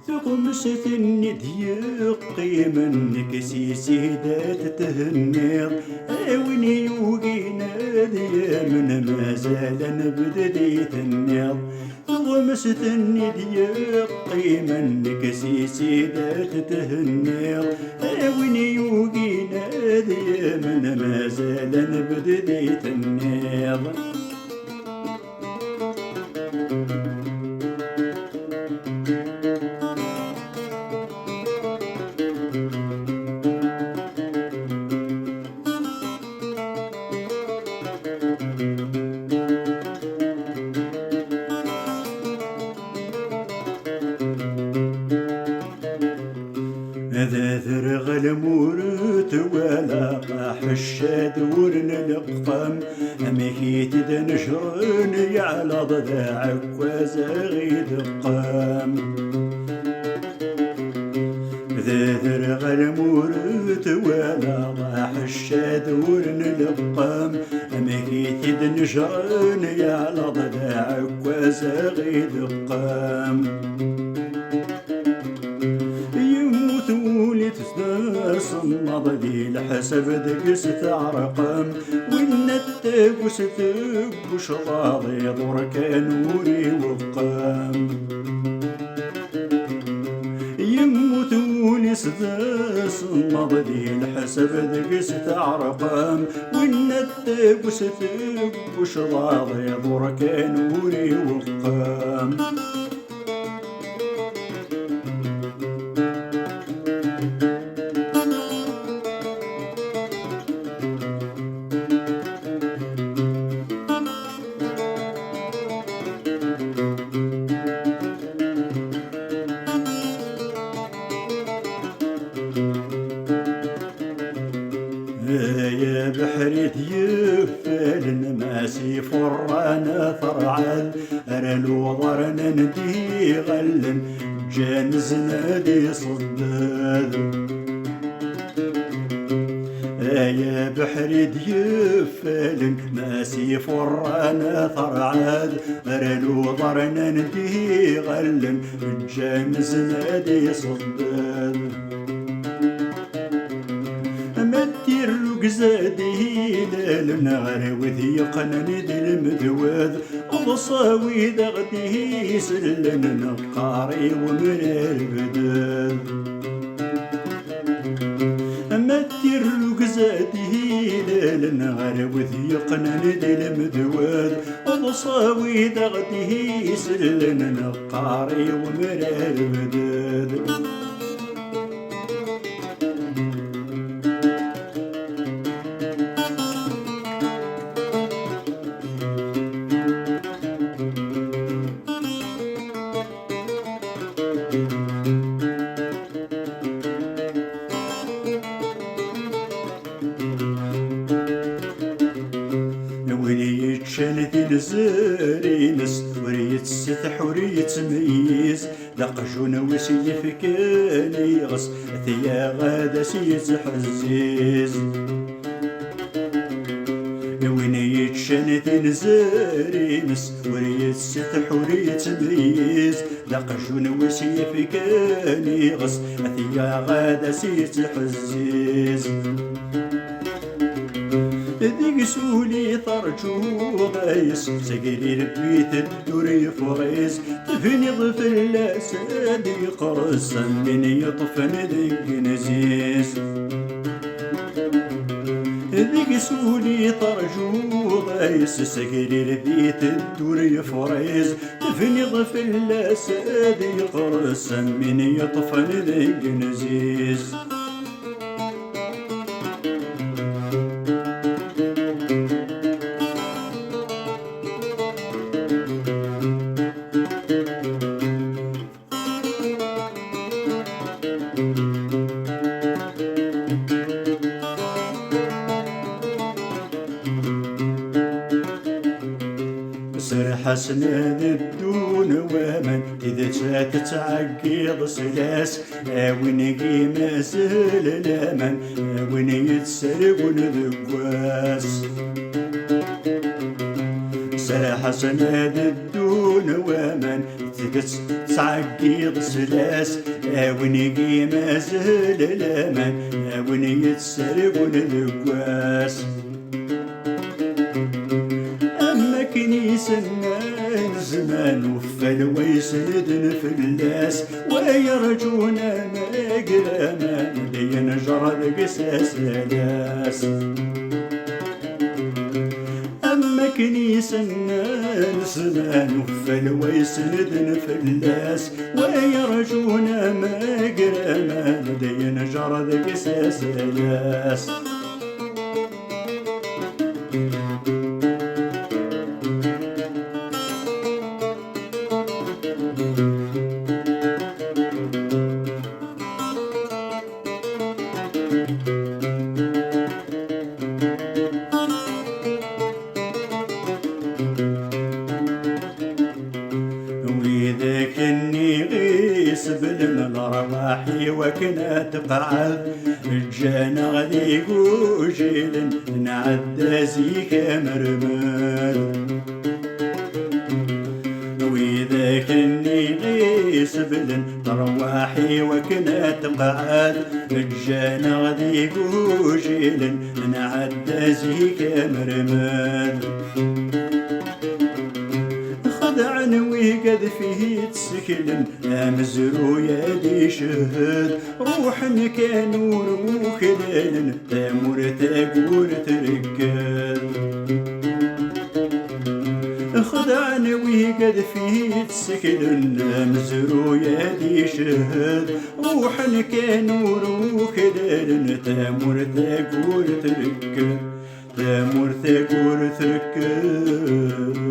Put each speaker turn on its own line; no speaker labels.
تغمستني ديقي منك سيدات تهنيض. وين يوقينا ديا من مازال نبدديت النيض. تغمستني ديقي منك سيدات تهنيض. وين يوقينا ديا من مازال نبدديت النيض. هذا ذرغ المورت ولا قاح الشاد ورن القفام. أمهيت دنشرن على ضداعك وزاغي دقام. ذا ذرغ المورت ولا قاح الشاد ورن القفام. أمهيت دنشرن على ضداعك وزاغي دقام. صمد ذي الحسب دقس تعرقم. وإن التقس تقش راضي ضرك نوري وقام. يموت وليس صمد ذي الحسب دقس تعرقم. وإن التقس تقش راضي ضرك نوري وقام. يا بحري يفل ماسي فرانا فرعل. رلو ضرنا ندي غلن جانز نادي صداد. يا بحري يفل ماسي فرانا فرعل. رلو ضرنا ندي غلن جانز نادي صداد. قزادي للنار وذي قنن دي المدوذ. وصاوي دغدي سلن نقاري ومن البدل. متر قزادي للنار وذي قنن دي المدوذ. وصاوي دغدي سلن نقاري ومن البدل. شانت الزاري نستوري تستح وري تميز. لقجون وسيف كاني غص ثيا غادا سيتحزيز. وين يتشانت الزاري نستوري تستح وري تميز. لقجون وسيف كاني غص ثيا غادا سيتحزيز. ذيك سولي طرجو غايس سقري ربيت الدوري فريز. تفني ضف الاسد يقرص من يطفن ذيك نزيز. ذيك سولي طرجو غايس سقري ربيت الدوري فريز. تفني ضف الاسد يقرص من يطفن ذيك نزيز. حسنا الدون ومن إذا تتعقيض سلاس وين قيمة زل الأمن وين يتسرق ونذقواس سلا حسنا الدون ومن تعقيض سلاس وين قيمة زل الأمن وين يتسرق ونذقواس أما كنيسنا زمان وفل ويسدن في الناس ويرجونا مقرما لينجر القساس لاس أما كنيسنا زمان وفل ويسدن في الناس ويرجونا مقرما لينجر القساس لاس وإذا كني غيس بالمرواح وكنا تقعد الجانا غادي وجيل نعدى زيك مرمر وإذا كني غيس بالمرواح وكنا تقعد الجانا غادي وجيل نعدى زيك مرمر خدعني ويقد فيه تسكلن مزرو يدي شهد روح كان وروح ليلن تامور تاقور تركل خدعني ويقد فيه تسكلن مزرو يدي شهد روح كان وروح ليلن تامور تاقور تركل تامور تاقور تركل